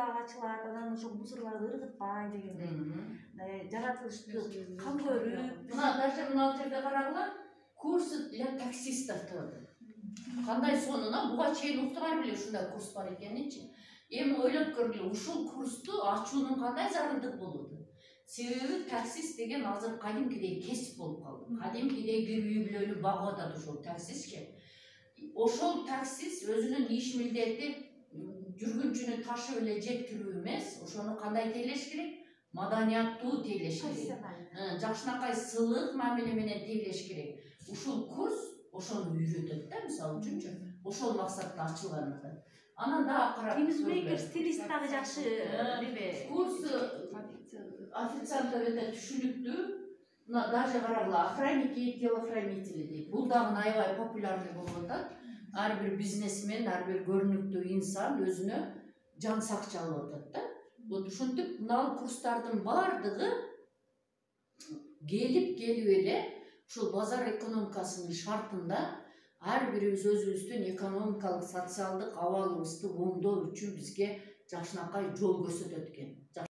дагы ачылат, анан ошо мусорлорду ыргытпай дегендей. Жаратылышты кам көрүп. Мына даже мына жерде карагыла, курс для таксистов деп. Кандай сонуна буга чейин уктугар беле ушундай курс бар экенинчи. Эми ойлоп көргүлө, ушул курсту ачуунун кандай зарылдык болуду? Себеби таксист деген азыр кадимкидей кесип болуп калды. Кадимкидеги үй бүлөлү багып атат ошол таксистчи. Ошол таксист өзүнүн иш милдети жүргүнчүнү ташып эле жеткирүү эмес, ошону кандай тейлеш керек? Маданияттуу тейлеш керек. Жакшынакай сылык мамиле менен тейлеш керек. Ушул курс ошону үйрөтөт да, мисалы үчүнчү. Ошол максатта ачылган ата. Анан дагы карап. Ньюсмейкер стилист дагы жакшы неме. Курс официанттар өтө түшүнүктүү. Мына даже карагыла, охранники, телохранители дейт. Бул дагы аябай популярный болуп атат. Ар бир бизнесмен, ар бир көрүнүктүү инсан өзүнө жан сакчы алып атат да. Вот ушинтип мына курстардын бардыгы келип эле ушул базар экономикасынын шартында ар бирибиз өзүбүздүн экономикалык, социалдык абалыбызды оңдоо үчүн бизге жакшынакай жол көрсөтөт экен.